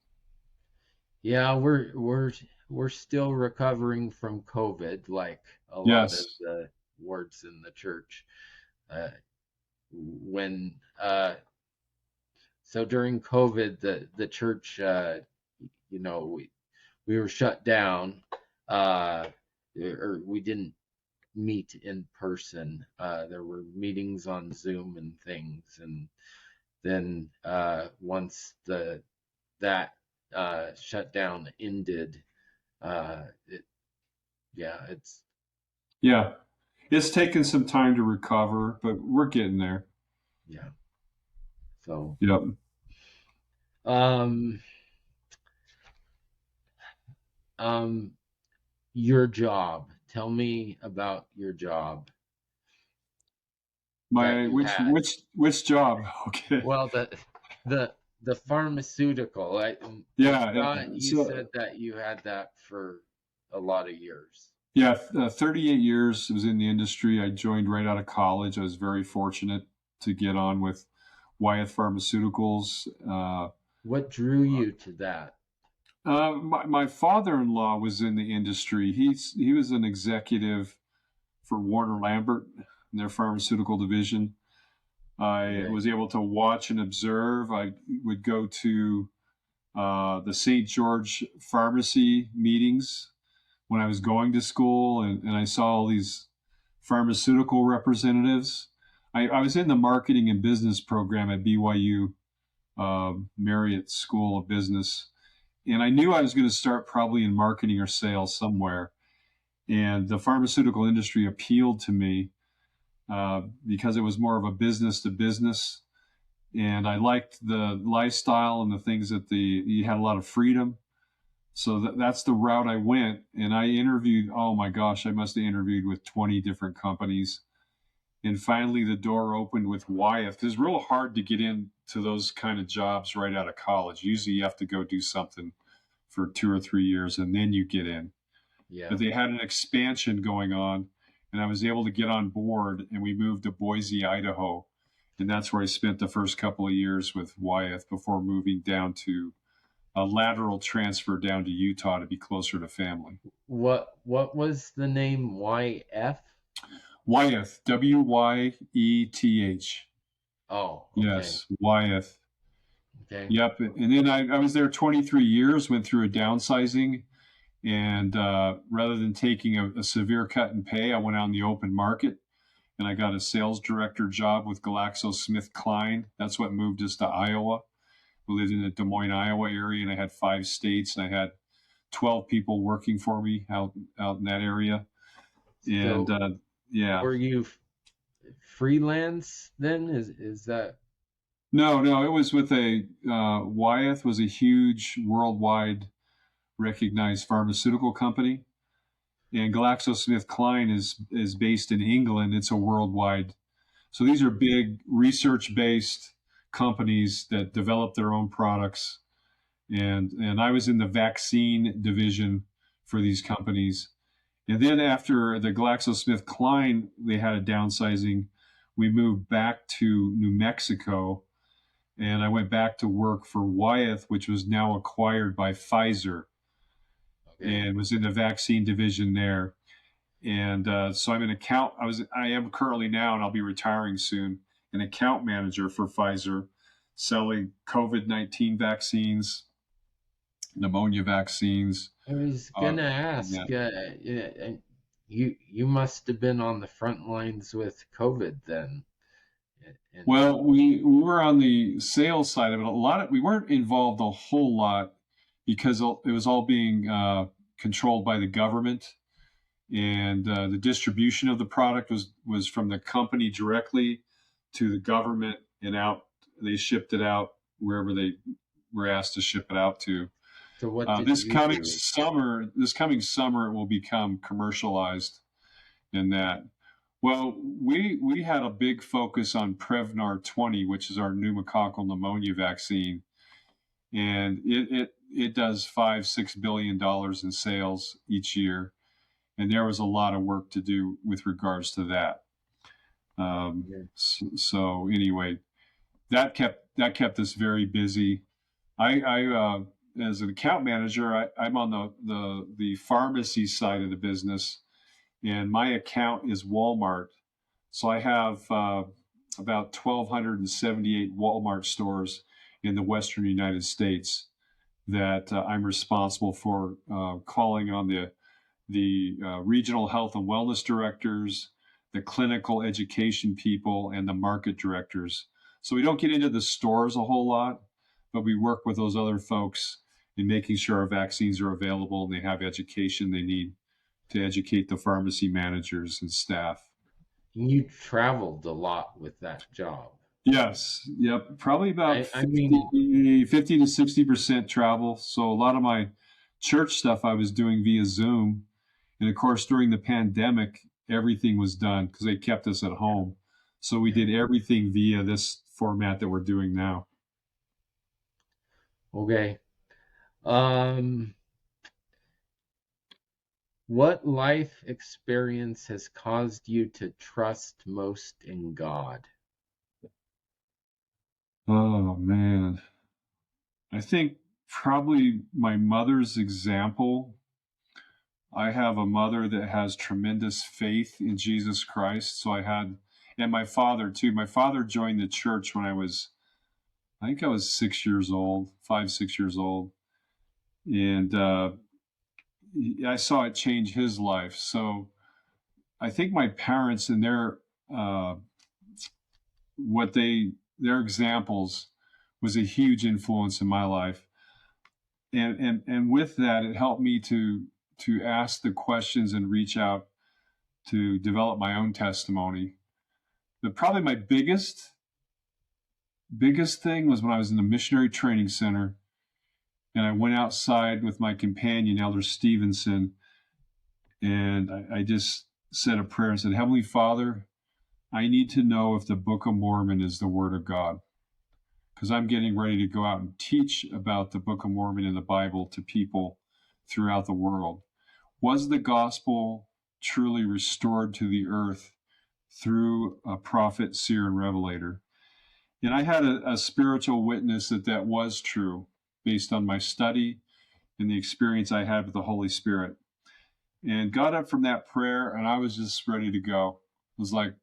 Yeah, we're still recovering from COVID, like a lot of Yes. the wards in the church. Uh, when So during COVID, the church, you know, we were shut down, or we didn't meet in person. There were meetings on Zoom and things, and then once that shutdown ended, it yeah, Yeah. It's taken some time to recover, but we're getting there. yeah. So Yep. um um your job. Tell me about your job that My you had. which job? Okay. Well, the the pharmaceutical. I Yeah. thought you So said that you had that for a lot of years. yeah, 38 years was in the industry. I joined right out of college. I was very fortunate to get on with Wyeth Pharmaceuticals. What drew you to that? My father-in-law was in the industry. He was an executive for Warner Lambert in their pharmaceutical division. I Okay. was able to watch and observe. I would go to the St. George pharmacy meetings when I was going to school, and I saw all these pharmaceutical representatives. I was in the marketing and business program at BYU Marriott School of Business, and I knew I was going to start probably in marketing or sales somewhere. And the pharmaceutical industry appealed to me because it was more of a business to business, and I liked the lifestyle and the things that you had a lot of freedom. So that's the route I went, and I interviewed. Oh my gosh, I must have interviewed with 20 different companies, and finally the door opened with Wyeth. Because it's real hard to get into those kind of jobs right out of college. Usually, you have to go do something for 2 or 3 years, and then you get in. Yeah. But they had an expansion going on, and I was able to get on board, and we moved to Boise, Idaho, and that's where I spent the first couple of years with Wyeth before moving down to a lateral transfer down to Utah to be closer to family. What was the name? YF? Wyeth, Wyeth. Oh, okay. Yes, Wyeth. Okay. Yep. And then I was there 23 years, went through a downsizing. And rather than taking a severe cut in pay, I went out in the open market and I got a sales director job with GlaxoSmithKline. That's what moved us to Iowa. We lived in the Des Moines, Iowa area, and I had 5 states, and I had 12 people working for me out in that area. And So yeah, were you freelance then? Is that no, it was with Wyeth was a huge worldwide recognized pharmaceutical company, and GlaxoSmithKline is based in England. It's a worldwide. So these are big research based companies that develop their own products, and I was in the vaccine division for these companies. And then after the GlaxoSmithKline, they had a downsizing. We moved back to New Mexico, and I went back to work for Wyeth, which was now acquired by Pfizer, okay? and was in the vaccine division there. And so I'm an account. I am currently now, and I'll be retiring soon, an account manager for Pfizer, selling COVID-19 vaccines, pneumonia vaccines. I was Uh, gonna ask, yeah. you must have been on the front lines with COVID then. And Well, we were on the sales side of it. We weren't involved a whole lot because it was all being controlled by the government, and the distribution of the product was from the company directly to the government and out. They shipped it out wherever they were asked to ship it out to. so what did you do? This coming summer, it will become commercialized in that. Well, we had a big focus on Prevnar 20, which is our pneumococcal pneumonia vaccine, and it does $5-6 billion in sales each year, and there was a lot of work to do with regards to that. Yeah. So anyway, that kept us very busy. I as an account manager, I'm on the pharmacy side of the business, and my account is Walmart. So I have about 1,278 Walmart stores in the Western United States that I'm responsible for calling on the regional health and wellness directors, the clinical education people, and the market directors. So we don't get into the stores a whole lot, but we work with those other folks in making sure our vaccines are available and they have education they need to educate the pharmacy managers and staff. You traveled a lot with that job. Yes, yep, probably about I mean, 50 to 60% travel. So a lot of my church stuff I was doing via Zoom. And of course, during the pandemic, everything was done because they kept us at home. So we yeah. did everything via this format that we're doing now. Okay. Um, what life experience has caused you to trust most in God? Oh, man. I think probably my mother's example. I have a mother that has tremendous faith in Jesus Christ. And my father too. My father joined the church when I think I was 6 years old, 5, 6 years old. And I saw it change his life. So I think my parents and uh, their examples was a huge influence in my life. And with that, it helped me to ask the questions and reach out to develop my own testimony. But probably my biggest thing was when I was in the missionary training center and I went outside with my companion, Elder Stevenson, and I just said a prayer and said, Heavenly Father, I need to know if the Book of Mormon is the Word of God, because I'm getting ready to go out and teach about the Book of Mormon and the Bible to people throughout the world. Was the gospel truly restored to the earth through a prophet, seer, and revelator? And I had a spiritual witness that was true based on my study and the experience I had with the Holy Spirit. And got up from that prayer, and I was just ready to go. It was like,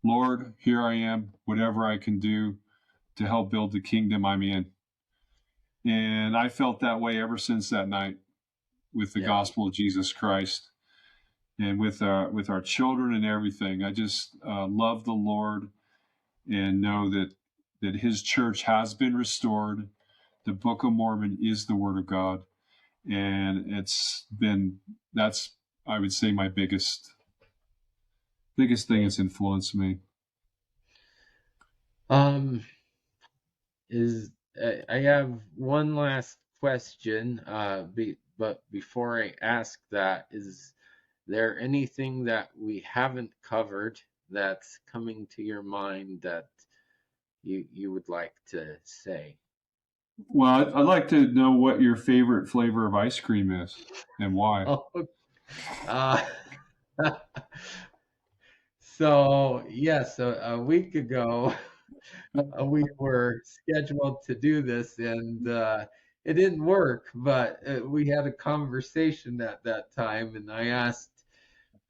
Lord, here I am, whatever I can do to help build the kingdom I'm in. And I felt that way ever since that night with the Yeah. gospel of Jesus Christ and with our children and everything. I just love the Lord and know that his church has been restored. The Book of Mormon is the Word of God. And that's, I would say, my biggest thing that's influenced me. Um, is I have one last question, but before I ask that, is there anything that we haven't covered that's coming to your mind that you would like to say? Well, I'd like to know what your favorite flavor of ice cream is and why. Oh, uh, so yes, a week ago we were scheduled to do this, and it didn't work. But we had a conversation at that time, and I asked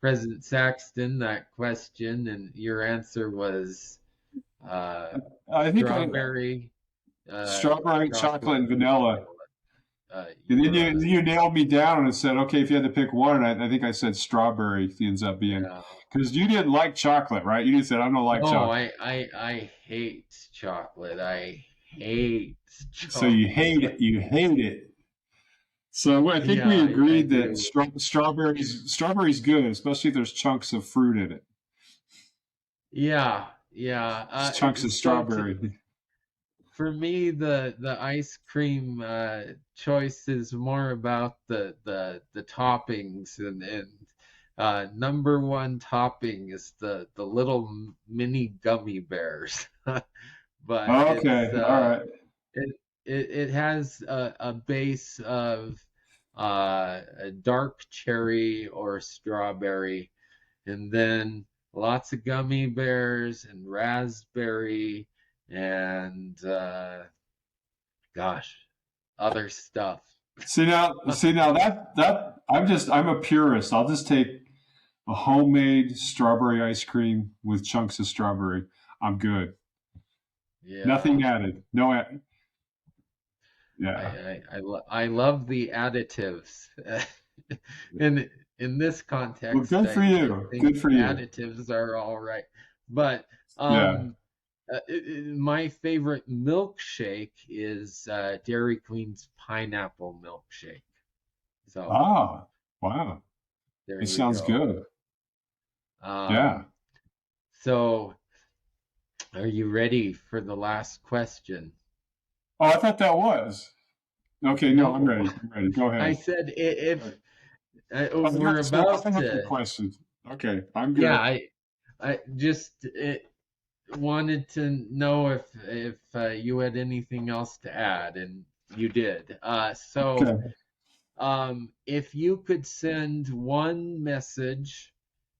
President Saxton that question, and your answer was uh, I think strawberry, strawberry, chocolate, and vanilla. vanilla. And You then were on you nailed me down and said, okay, if you had to pick one, I think I said strawberry ends up being, yeah. because you didn't like chocolate, right? You said, I don't like No, chocolate. I hate chocolate. I hate So you hate chocolate. it. You hate it. So I think Yeah, we I agreed that do. strawberry's good, especially if there's chunks of fruit in it. Yeah, yeah. It's chunks of So strawberry. for me, the ice cream choice is more about the toppings and Number one topping is the little mini gummy bears, but Okay, all right. it it has a base of a dark cherry or strawberry, and then lots of gummy bears and raspberry and gosh, other stuff. See now, that I'm a purist. I'll just take a homemade strawberry ice cream with chunks of strawberry. I'm good. Yeah. Nothing added. No, yeah. I love the additives. in in this Well, context, good for I you. think Good for you. additives are all right. But Yeah. my favorite milkshake is Dairy Queen's pineapple milkshake. So Ah, wow. there It you sounds go. good. Yeah. Um, so are you ready for the last question? Oh, I thought that was. Okay, no, I'm No, ready. I'm ready. Go I ahead. said if Oh, we're so about nothing but the to, questions. Okay, I'm yeah, good. I just wanted to know if you had anything else to add, and you did. So Okay. if you could send one message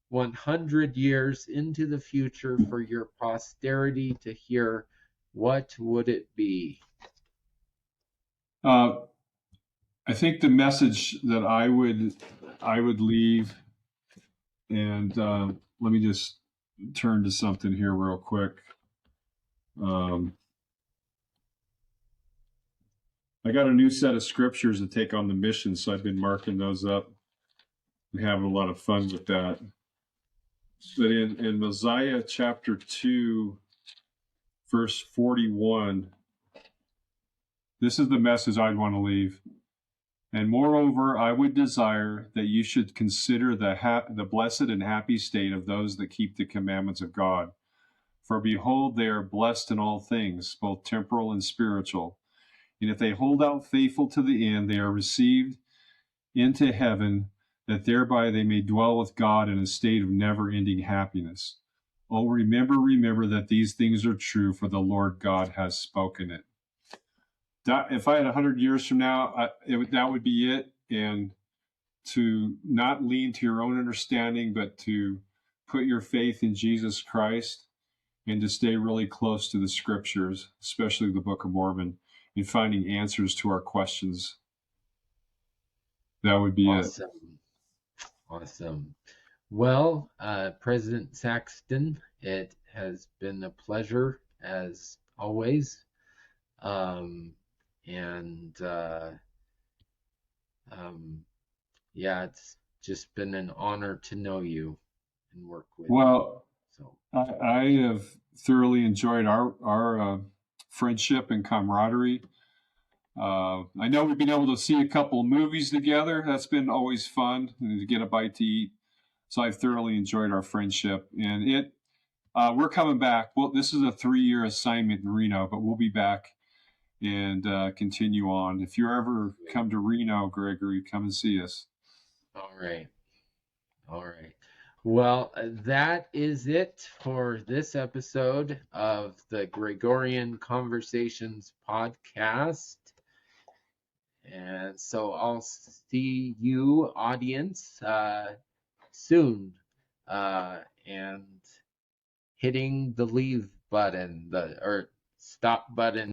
100 years into the future for your posterity to hear, what would it be? Uh, I think the message that I would leave, and let me just turn to something here real quick. Um, I got a new set of scriptures to take on the mission, so I've been marking those up and having a lot of fun with that. But in Mosiah chapter 2, verse 41, this is the message I'd want to leave. And moreover, I would desire that you should consider the blessed and happy state of those that keep the commandments of God. For behold, they are blessed in all things, both temporal and spiritual. And if they hold out faithful to the end, they are received into heaven, that thereby they may dwell with God in a state of never-ending happiness. Oh, remember that these things are true, for the Lord God has spoken it. If I had 100 years from now, that would be it. And to not lean to your own understanding, but to put your faith in Jesus Christ and to stay really close to the scriptures, especially the Book of Mormon, in finding answers to our questions. That would be it. Awesome. Awesome. Well, President Saxton, it has been a pleasure as always. And yeah, it's just been an honor to know you and work with you. Well, So I have thoroughly enjoyed our friendship and camaraderie. I know we've been able to see a couple of movies together. That's been always fun to get a bite to eat. So I've thoroughly enjoyed our friendship, and we're coming back. Well, this is a 3-year assignment in Reno, but we'll be back and continue on. If you ever come to Reno, Gregory, come and see us. all right. All right. Well, that is it for this episode of the Gregorian Conversations podcast. And so I'll see you, audience, soon. And hitting the leave button, or stop button.